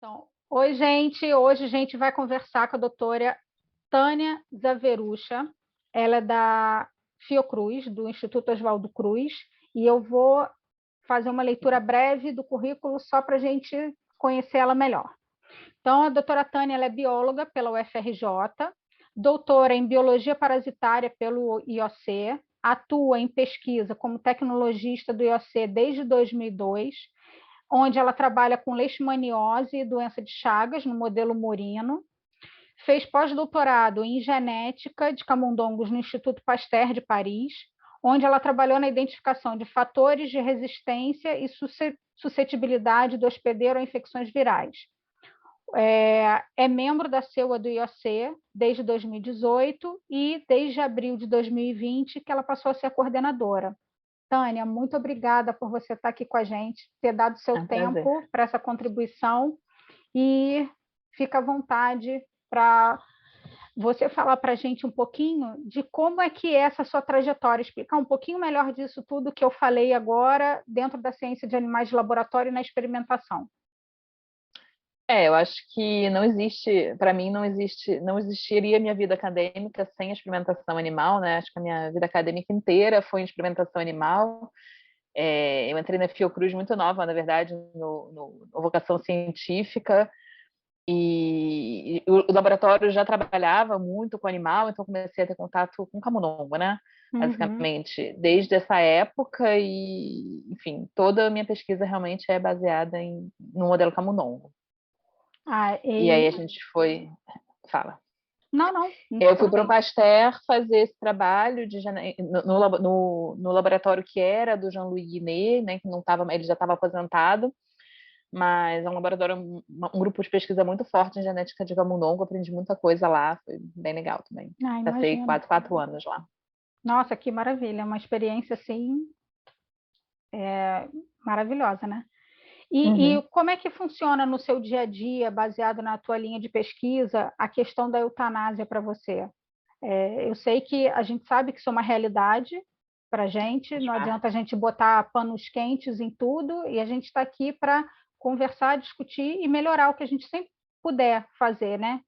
Então, oi, gente. Hoje a gente vai conversar com a doutora Tânia Zaverucha. Ela é da Fiocruz, do Instituto Oswaldo Cruz, e eu vou fazer uma leitura breve do currículo só para a gente conhecer ela melhor. Então, a doutora Tânia ela é bióloga pela UFRJ, doutora em biologia parasitária pelo IOC, atua em pesquisa como tecnologista do IOC desde 2002, onde ela trabalha com leishmaniose e doença de Chagas, no modelo Murino. Fez pós-doutorado em genética de camundongos no Instituto Pasteur de Paris, onde ela trabalhou na identificação de fatores de resistência e suscetibilidade do hospedeiro a infecções virais. É membro da CEUA do IOC desde 2018 e desde abril de 2020 que ela passou a ser a coordenadora. Tânia, muito obrigada por você estar aqui com a gente, ter dado seu Prazer. tempo para essa contribuição e fica à vontade para você falar para a gente um pouquinho de como é que é essa sua trajetória, explicar um pouquinho melhor disso tudo que eu falei agora dentro da ciência de animais de laboratório e na experimentação. Eu acho que não existe, para mim, não existiria minha vida acadêmica sem a experimentação animal, né? Acho que a minha vida acadêmica inteira foi em experimentação animal. Eu entrei na Fiocruz muito nova, na verdade, no vocação científica, e o laboratório já trabalhava muito com animal, então comecei a ter contato com camundongo, né? Uhum. Basicamente, desde essa época, e, enfim, toda a minha pesquisa realmente é baseada no modelo camundongo. Ah, E aí a gente foi. Fala. Não, não, Eu fui tudo para o bem. Pasteur fazer esse trabalho no laboratório que era do Jean-Louis Guinet, né, que não tava, ele já estava aposentado, mas é um laboratório, um grupo de pesquisa muito forte em genética de camundongo, aprendi muita coisa lá, foi bem legal também. Ah, Passei imagino. quase 4 anos lá. Nossa, que maravilha, uma experiência assim maravilhosa, né? E Uhum. como é que funciona no seu dia a dia, baseado na tua linha de pesquisa, a questão da eutanásia para você? Eu sei que a gente sabe que isso é uma realidade para a gente, Faz não adianta a parte. gente botar panos quentes em tudo, e a gente está aqui para conversar, discutir e melhorar o que a gente sempre puder fazer, né?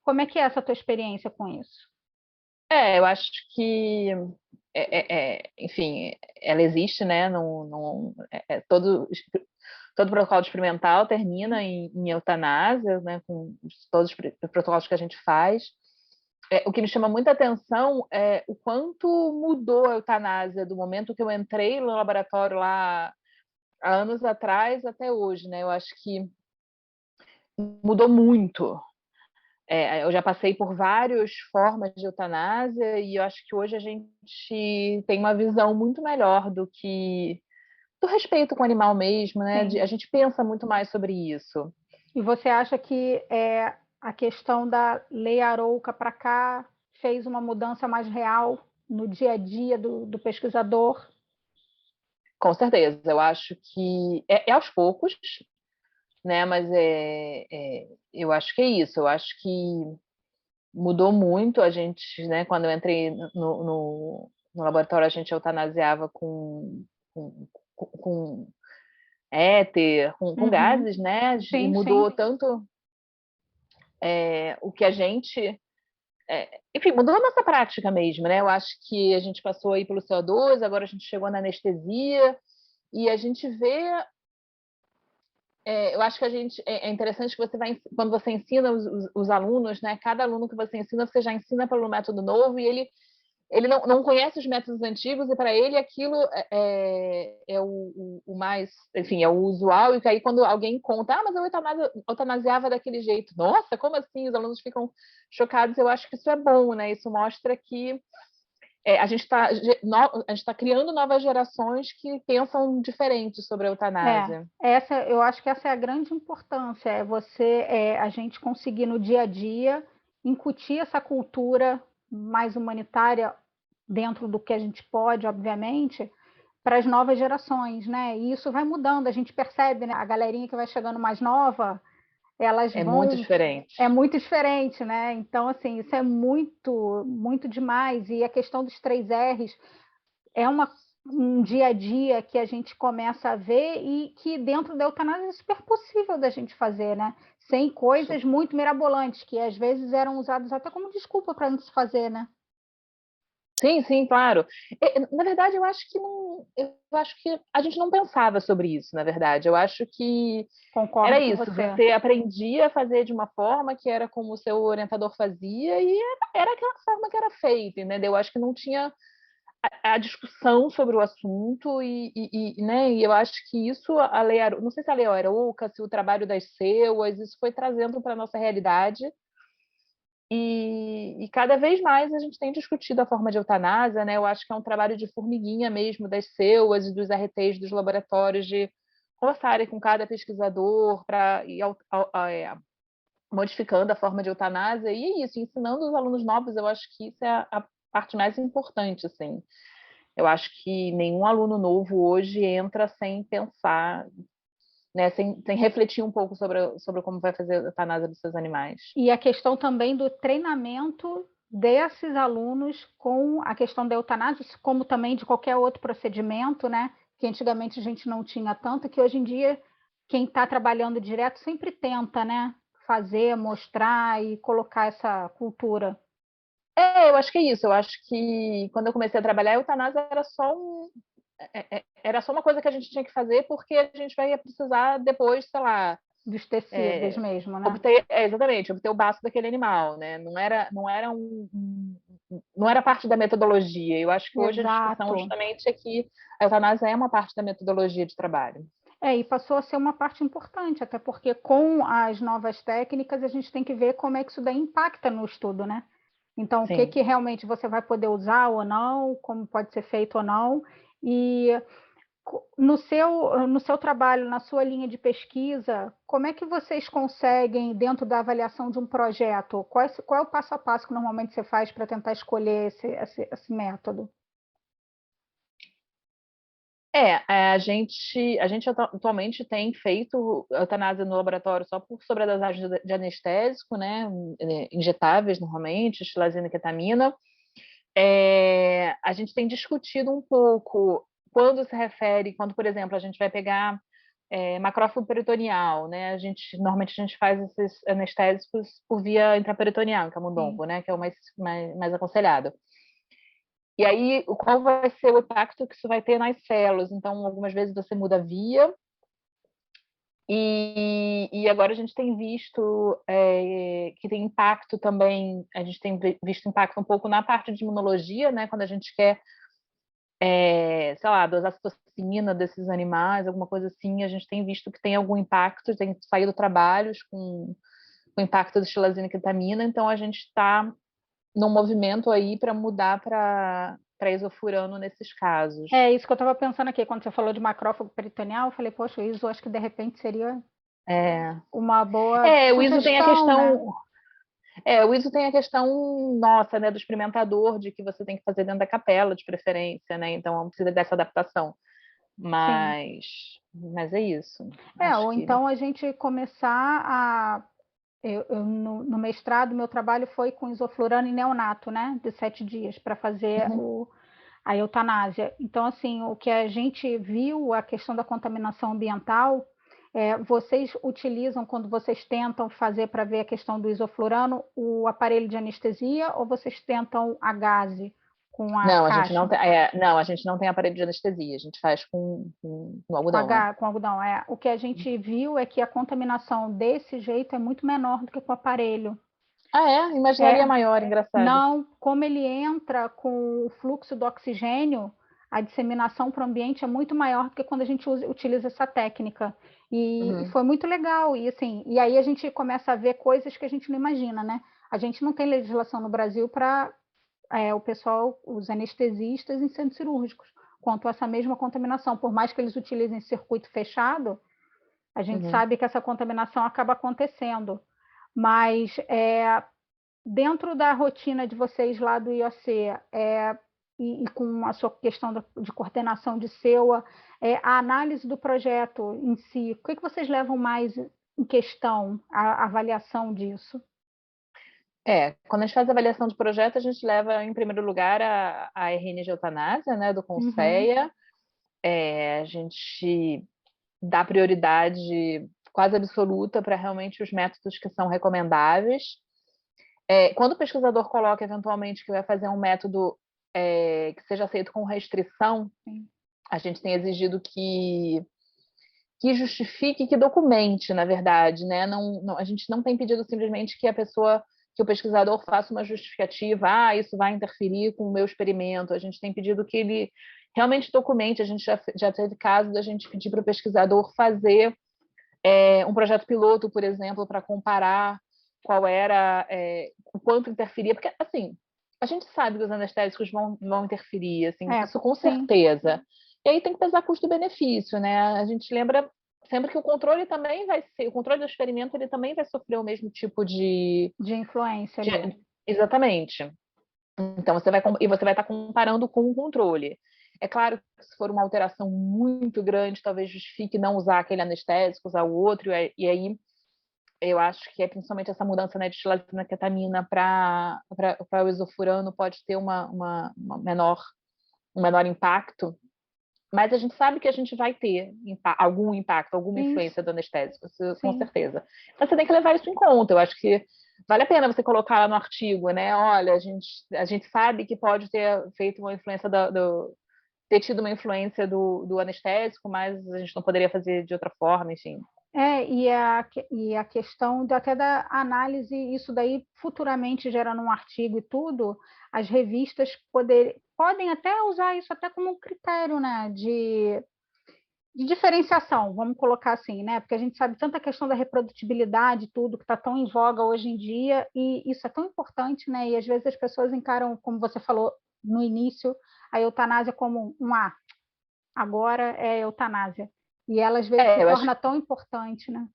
Como é que é essa tua experiência com isso? Eu acho que, enfim, ela existe, né? Todo protocolo experimental termina em eutanásia, né? Com todos os protocolos que a gente faz. O que me chama muita atenção é o quanto mudou a eutanásia do momento que eu entrei no laboratório lá há anos atrás até hoje, né? Eu acho que mudou muito. Eu já passei por várias formas de eutanásia e eu acho que hoje a gente tem uma visão muito melhor do respeito com o animal mesmo, né? Sim. A gente pensa muito mais sobre isso. E você acha que a questão da lei Arouca para cá fez uma mudança mais real no dia a dia do pesquisador? Com certeza, eu acho que é aos poucos, né? Mas eu acho que é isso. Eu acho que mudou muito. A gente, né? Quando eu entrei no laboratório, a gente eutanasiava com éter, com Uhum. gases, né? E Sim, sim. mudou tanto o que a gente. Enfim, mudou a nossa prática mesmo, né? Eu acho que a gente passou aí pelo CO2, agora a gente chegou na anestesia, e a gente vê. Eu acho que é interessante que você vai, quando você ensina os alunos, né? Cada aluno que você ensina, você já ensina pelo método novo, e ele não conhece os métodos antigos, e para ele aquilo é o mais, enfim, é o usual, e que aí quando alguém conta, mas eu eutanasiava daquele jeito, nossa, como assim? Os alunos ficam chocados. Eu acho que isso é bom, né? Isso mostra que a gente está criando novas gerações que pensam diferente sobre a eutanásia. Eu acho que essa é a grande importância, a gente conseguir no dia a dia incutir essa cultura mais humanitária dentro do que a gente pode, obviamente, para as novas gerações, né? E isso vai mudando, a gente percebe, né? A galerinha que vai chegando mais nova, elas É muito vão é diferente. muito diferente, né? Então, assim, isso é muito, muito demais. E a questão dos três R's é uma um dia a dia que a gente começa a ver e que dentro da eutanásia é super possível da gente fazer, né? Sem coisas muito mirabolantes, que às vezes eram usadas até como desculpa para não se fazer, né? Sim, sim, claro. Na verdade, eu acho que não, eu acho que a gente não pensava sobre isso, na verdade. Eu acho que era Concordo com isso, você. você aprendia a fazer de uma forma que era como o seu orientador fazia e era aquela forma que era feita, entendeu? Eu acho que não tinha a discussão sobre o assunto né, e eu acho que isso, não sei se a Lei Arouca, se o trabalho das CEUAs, isso foi trazendo para a nossa realidade e cada vez mais a gente tem discutido a forma de eutanásia, né? Eu acho que é um trabalho de formiguinha mesmo das CEUAs e dos RTs dos laboratórios de conversarem com cada pesquisador para ir modificando a forma de eutanásia e é isso, ensinando os alunos novos, eu acho que isso é a parte mais importante, assim. Eu acho que nenhum aluno novo hoje entra sem pensar, né, sem refletir um pouco sobre como vai fazer a eutanásia dos seus animais. E a questão também do treinamento desses alunos com a questão da eutanásia, como também de qualquer outro procedimento, né? Que antigamente a gente não tinha tanto, que hoje em dia quem está trabalhando direto sempre tenta, né? Fazer, mostrar e colocar essa cultura. Eu acho que é isso. Eu acho que quando eu comecei a trabalhar, a eutanásia era só uma coisa que a gente tinha que fazer porque a gente vai precisar depois, sei lá, Dos tecidos mesmo, né? obter o baço daquele animal, né? Não era parte da metodologia. Eu acho que hoje a discussão Exato. justamente é que a eutanásia é uma parte da metodologia de trabalho. E passou a ser uma parte importante, até porque com as novas técnicas a gente tem que ver como é que isso daí impacta no estudo, né? Então, o que Sim. que realmente você vai poder usar ou não, como pode ser feito ou não, e no seu trabalho, na sua linha de pesquisa, como é que vocês conseguem, dentro da avaliação de um projeto, qual é o passo a passo que normalmente você faz para tentar escolher esse método? A gente atualmente tem feito eutanásia no laboratório só por sobredosagem de anestésico, né, injetáveis normalmente, estilazina e ketamina. A gente tem discutido um pouco quando, por exemplo, a gente vai pegar macrófago peritoneal, né, normalmente a gente faz esses anestésicos por via intraperitoneal, Sim. camundongo, né, que é o mais aconselhado. E aí, qual vai ser o impacto que isso vai ter nas células? Então, algumas vezes você muda a via, e agora a gente tem visto que tem impacto também, a gente tem visto impacto um pouco na parte de imunologia, né? Quando a gente quer, sei lá, dosar citocina desses animais, alguma coisa assim, a gente tem visto que tem algum impacto, tem saído trabalhos com impacto de xilazina e ketamina, então a gente está num movimento aí para mudar para isofurano nesses casos. É isso que eu estava pensando aqui, quando você falou de macrófago peritoneal, eu falei, poxa, isso acho que de repente seria É, uma boa o ISO tem a sugestão, né? questão. O ISO tem a questão nossa, né, do experimentador, de que você tem que fazer dentro da capela, de preferência, né? Então precisa dessa adaptação. Sim. Mas é isso. Acho Ou que. então a gente começar a. No mestrado, meu trabalho foi com isoflurano e neonato, né? De 7 dias, para fazer Uhum. a eutanásia. Então, assim, o que a gente viu, a questão da contaminação ambiental, vocês utilizam, quando vocês tentam fazer para ver a questão do isoflurano, o aparelho de anestesia ou vocês tentam a gase com a Não, a gente não caixa? tem, não, a gente não tem aparelho de anestesia, a gente faz com Com, algodão, né? com algodão. O que a gente viu é que a contaminação desse jeito é muito menor do que com o aparelho. Ah, é? É, Imaginaria maior, engraçado. não, como ele entra com o fluxo do oxigênio, a disseminação para o ambiente é muito maior do que quando a gente utiliza essa técnica. E Uhum. foi muito legal. E assim, e aí a gente começa a ver coisas que a gente não imagina, né? A gente não tem legislação no Brasil para o pessoal, os anestesistas em centros cirúrgicos, quanto a essa mesma contaminação. Por mais que eles utilizem circuito fechado, a gente Uhum. sabe que essa contaminação acaba acontecendo. Mas dentro da rotina de vocês lá do IOC, e com a sua questão de coordenação de SEUA, a análise do projeto em si, o que vocês levam mais em questão, a avaliação disso? Quando a gente faz a avaliação de projeto, a gente leva, em primeiro lugar, a RN de eutanásia, né, do Uhum. Conceia. A gente dá prioridade quase absoluta para realmente os métodos que são recomendáveis. Quando o pesquisador coloca, eventualmente, que vai fazer um método que seja aceito com restrição, Sim. a gente tem exigido que justifique, que documente, na verdade, né? A gente não tem pedido simplesmente que o pesquisador faça uma justificativa, isso vai interferir com o meu experimento. A gente tem pedido que ele realmente documente. A gente já teve caso da gente pedir para o pesquisador fazer um projeto piloto, por exemplo, para comparar qual era, o quanto interferia, porque, assim, a gente sabe que os anestésicos vão interferir, assim, isso com Sim. certeza. E aí tem que pesar custo-benefício, né? A gente lembra sempre que o controle também vai ser, o controle do experimento ele também vai sofrer o mesmo tipo De influência de ali. exatamente. Então você vai estar comparando com o controle. É claro que se for uma alteração muito grande, talvez justifique não usar aquele anestésico, usar o outro, e aí eu acho que é principalmente essa mudança, né, de tilazinha ketamina para o isofurano pode ter um menor impacto, mas a gente sabe que a gente vai ter algum impacto, alguma Sim, influência do anestésico, isso, com sim. certeza. Mas você tem que levar isso em conta. Eu acho que vale a pena você colocar lá no artigo, né? Olha, a gente sabe que pode ter feito uma influência ter tido uma influência do anestésico, mas a gente não poderia fazer de outra forma, enfim. E a questão até da análise, isso daí futuramente gerando um artigo e tudo, as revistas podem até usar isso até como um critério, né, de diferenciação, vamos colocar assim, né? Porque a gente sabe tanta questão da reprodutibilidade, tudo que está tão em voga hoje em dia, e isso é tão importante, né? E às vezes as pessoas encaram, como você falou no início, a eutanásia como agora é eutanásia. E ela às vezes se Eu acho torna tão importante, né?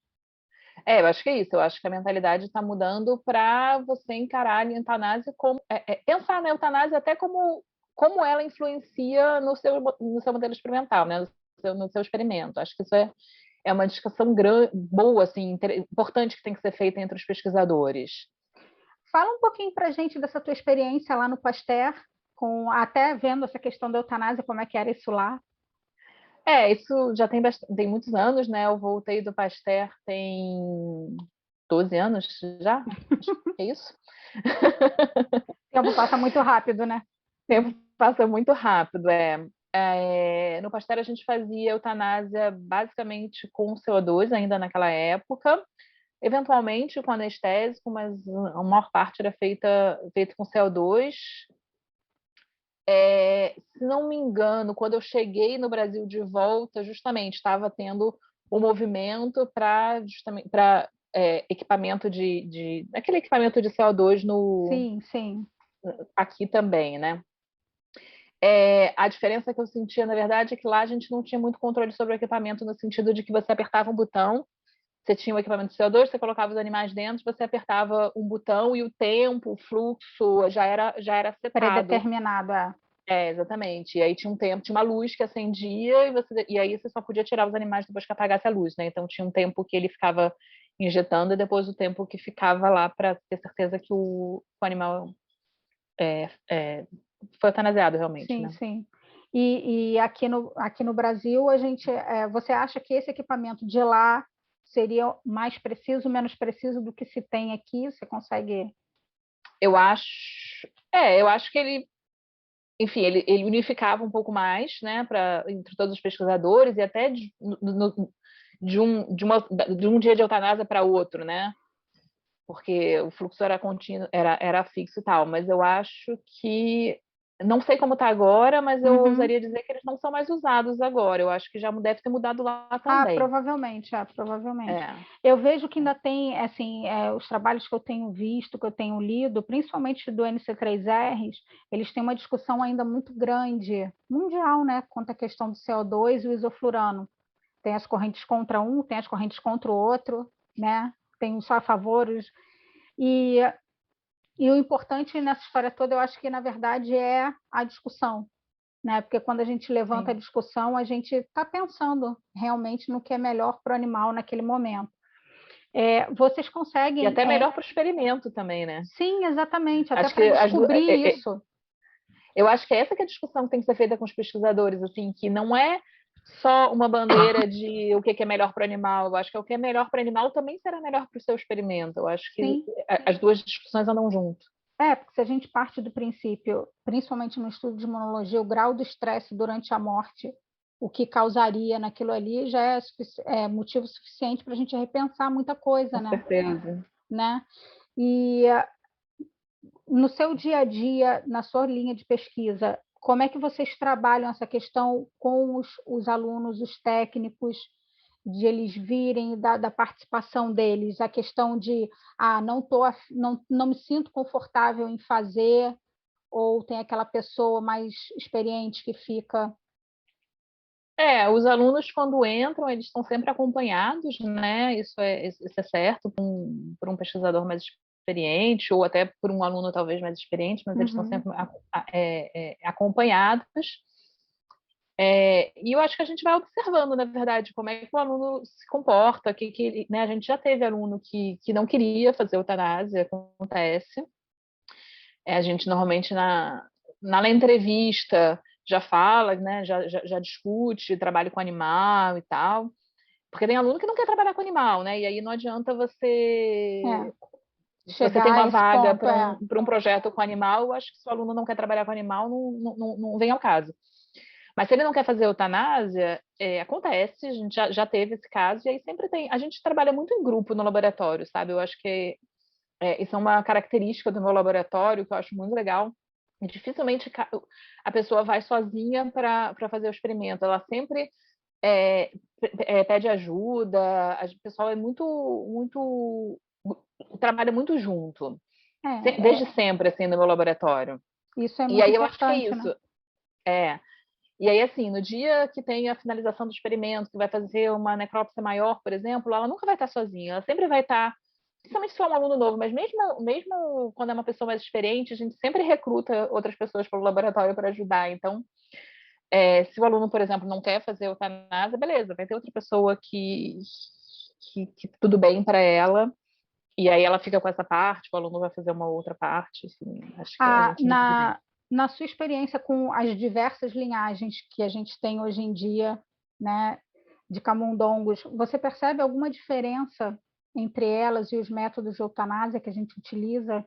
eu acho que é isso. Eu acho que a mentalidade está mudando para você encarar a eutanásia como pensar na eutanásia até como ela influencia no seu modelo experimental, né? No seu experimento. Acho que isso é uma discussão boa, assim, importante que tem que ser feita entre os pesquisadores. Fala um pouquinho para a gente dessa tua experiência lá no Pasteur, até vendo essa questão da eutanásia, como é que era isso lá. Isso já tem muitos anos, né? Eu voltei do Pasteur tem 12 anos já, acho que é isso. O tempo passa muito rápido, né? O tempo passa muito rápido, no Pasteur a gente fazia eutanásia basicamente com CO2 ainda naquela época, eventualmente com anestésico, mas a maior parte era feita com CO2. Se não me engano, quando eu cheguei no Brasil de volta, justamente estava tendo um movimento para equipamento aquele equipamento de CO2 Sim, sim. aqui também, né? A diferença que eu sentia, na verdade, é que lá a gente não tinha muito controle sobre o equipamento, no sentido de que você apertava um botão, você tinha o equipamento de CO2, você colocava os animais dentro, você apertava um botão e o tempo, o fluxo já era setado. Predeterminado, é. Exatamente. E aí tinha um tempo, tinha uma luz que acendia e aí você só podia tirar os animais depois que apagasse a luz, né? Então tinha um tempo que ele ficava injetando e depois o tempo que ficava lá para ter certeza que o animal foi eutanasiado realmente, Sim, né? sim. E aqui no Brasil, você acha que esse equipamento de lá seria mais preciso, menos preciso do que se tem aqui? Você consegue. Eu acho, eu acho que ele, enfim, ele unificava um pouco mais, né, entre todos os pesquisadores e até de um dia de eutanásia para outro, né? Porque o fluxo era contínuo, era fixo e tal, mas eu acho que não sei como está agora, mas eu Uhum. ousaria dizer que eles não são mais usados agora. Eu acho que já deve ter mudado lá também. Provavelmente, provavelmente. É. Eu vejo que ainda tem, assim, os trabalhos que eu tenho visto, que eu tenho lido, principalmente do NC3Rs, eles têm uma discussão ainda muito grande, mundial, né, quanto à questão do CO2 e o isoflurano. Tem as correntes contra um, tem as correntes contra o outro, né? Tem um só a favor. E, e o importante nessa história toda, eu acho que, na verdade, é a discussão, né? Porque quando a gente levanta a Sim. discussão, a gente está pensando realmente no que é melhor para o animal naquele momento. Vocês E conseguem... até melhor para o experimento também, né? Sim, exatamente, até Acho para que descobrir isso. eu acho que essa que é a discussão que tem que ser feita com os pesquisadores, assim, que não é só uma bandeira de o que é melhor para o animal. Eu acho que o que é melhor para o animal também será melhor para o seu experimento. Eu acho que Sim. as duas discussões andam junto. Porque se a gente parte do princípio, principalmente no estudo de imunologia, o grau do estresse durante a morte, o que causaria naquilo ali, já é motivo suficiente para a gente repensar muita coisa, Com certeza. né? E no seu dia a dia, na sua linha de pesquisa, como é que vocês trabalham essa questão com os alunos, os técnicos, de eles virem, da participação deles, a questão de não me sinto confortável em fazer, ou tem aquela pessoa mais experiente que fica... Os alunos, quando entram, eles estão sempre acompanhados, né? Isso é certo, por um pesquisador mais experiente, ou até por um aluno talvez mais experiente, mas eles estão sempre acompanhados. E eu acho que a gente vai observando, na verdade, como é que o aluno se comporta, né? A gente já teve aluno que não queria fazer eutanásia, acontece. A gente normalmente na entrevista já fala, né? Já discute trabalho com animal e tal. Porque tem aluno que não quer trabalhar com animal, né? E aí não adianta se você tem chegar a uma esse vaga ponto. para um projeto com animal, eu acho que se o aluno não quer trabalhar com animal, não vem ao caso. Mas se ele não quer fazer eutanásia, acontece, a gente já teve esse caso, e aí sempre tem. A gente trabalha muito em grupo no laboratório, sabe? Eu acho que isso é uma característica do meu laboratório que eu acho muito legal. E dificilmente a pessoa vai sozinha para fazer o experimento, ela sempre pede ajuda, o pessoal é muito trabalha muito junto, desde sempre, assim, no meu laboratório. Isso é E muito aí eu acho que é importante, né? isso. E aí, assim, no dia que tem a finalização do experimento, que vai fazer uma necrópsia maior, por exemplo, ela nunca vai estar sozinha, ela sempre vai estar, principalmente se for um aluno novo, mas mesmo quando é uma pessoa mais experiente, a gente sempre recruta outras pessoas para o laboratório para ajudar. Então, se o aluno, por exemplo, não quer fazer eutanásia, beleza, vai ter outra pessoa que tudo bem para ela, e aí ela fica com essa parte, o aluno vai fazer uma outra parte, enfim, acho que a gente divide bem. Na sua experiência com as diversas linhagens que a gente tem hoje em dia, né, de camundongos, você percebe alguma diferença entre elas e os métodos de eutanásia que a gente utiliza?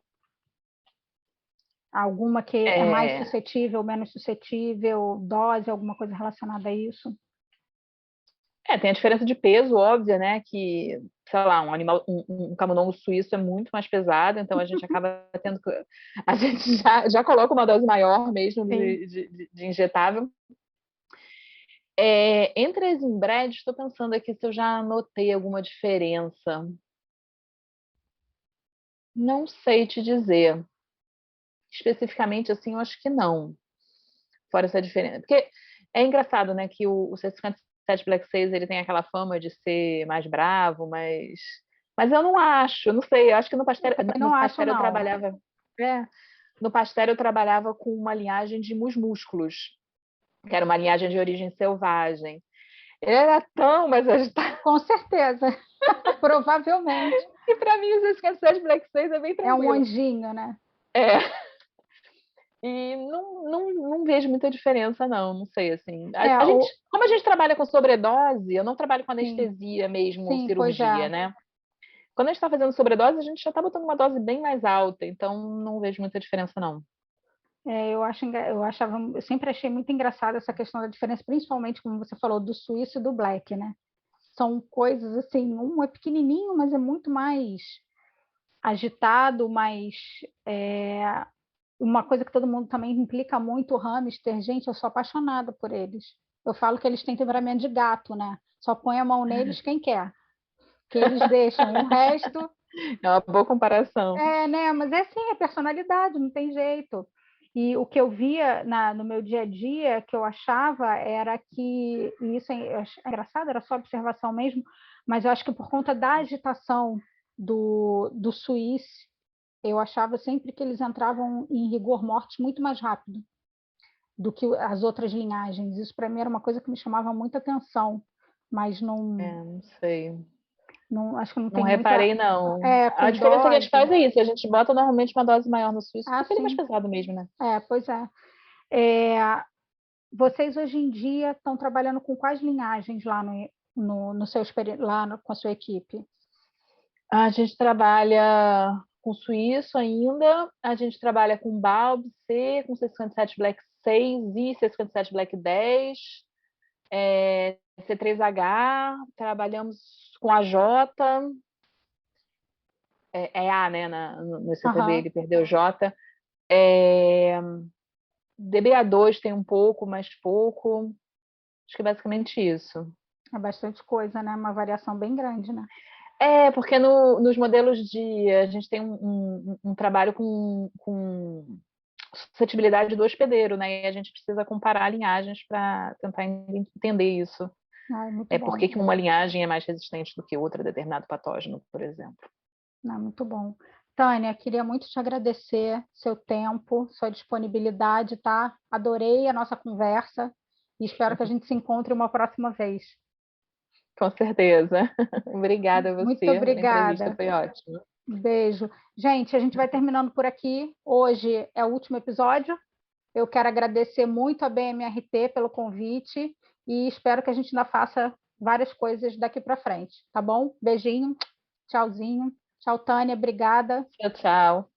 Alguma que é mais suscetível, menos suscetível, dose, alguma coisa relacionada a isso? Tem a diferença de peso, óbvia, né? Que, sei lá, um camundongo suíço é muito mais pesado, então a gente acaba tendo que. A gente já coloca uma dose maior mesmo de injetável. Entre as inbred, estou pensando aqui se eu já notei alguma diferença. Não sei te dizer. Especificamente, assim, eu acho que não. Fora essa diferença. Porque é engraçado, né, que o C57 Black 6 ele tem aquela fama de ser mais bravo, mas eu não acho, não sei, eu acho que no Pasteur, Não acho, eu não. trabalhava, no Pasteur eu trabalhava com uma linhagem de musmúsculos, que era uma linhagem de origem selvagem. Ele era tão mais agitado. Com certeza, provavelmente. E para mim o C57 Black 6 é bem tranquilo. É um anjinho, né? E não vejo muita diferença, não sei, assim. Como a gente trabalha com sobredose, eu não trabalho com anestesia mesmo, ou cirurgia, né? Quando a gente está fazendo sobredose, a gente já está botando uma dose bem mais alta, então não vejo muita diferença, não. Eu sempre achei muito engraçada essa questão da diferença, principalmente, como você falou, do suíço e do black, né? São coisas assim, um é pequenininho, mas é muito mais agitado, uma coisa que todo mundo também implica muito, o hamster, gente, eu sou apaixonada por eles. Eu falo que eles têm temperamento de gato, né? Só põe a mão neles quem quer, que eles deixam, e o resto... É uma boa comparação. né? Mas é assim, é personalidade, não tem jeito. E o que eu via no meu dia a dia, que eu achava, era que, e isso é engraçado, era só observação mesmo, mas eu acho que por conta da agitação do suíço, eu achava sempre que eles entravam em rigor mortis muito mais rápido do que as outras linhagens. Isso para mim era uma coisa que me chamava muita atenção, mas Não sei. Não, acho que não Não tem muita. reparei, não. A Com diferença que a gente faz dose. é isso, a gente bota normalmente uma dose maior no suíço, Ah, porque ele é mais sim. pesado mesmo, né? Pois é. É, vocês hoje em dia estão trabalhando com quais linhagens lá no seu com a sua equipe? A gente trabalha com suíço ainda, a gente trabalha com Balb C, com 657 Black 6 e 657 Black 10, C3H, trabalhamos com a J, é A, né, no CTV Aham, ele perdeu J. É, DBA2 tem um pouco, mais pouco. Acho que é basicamente isso. é bastante coisa, né? Uma variação bem grande, né? Porque nos modelos de. A gente tem um trabalho com suscetibilidade do hospedeiro, né? E a gente precisa comparar linhagens para tentar entender isso. Ai, muito Por bom. que uma linhagem é mais resistente do que outra a determinado patógeno, por exemplo. Não, muito bom. Tânia, queria muito te agradecer seu tempo, sua disponibilidade, tá? Adorei a nossa conversa e espero que a gente se encontre uma próxima vez. Com certeza. Obrigada a Muito você pela entrevista, obrigada. foi ótimo. Beijo. Gente, a gente vai terminando por aqui. Hoje é o último episódio. Eu quero agradecer muito a BMRT pelo convite e espero que a gente ainda faça várias coisas daqui para frente, tá bom? Beijinho, tchauzinho. Tchau, Tânia, obrigada. Tchau, tchau.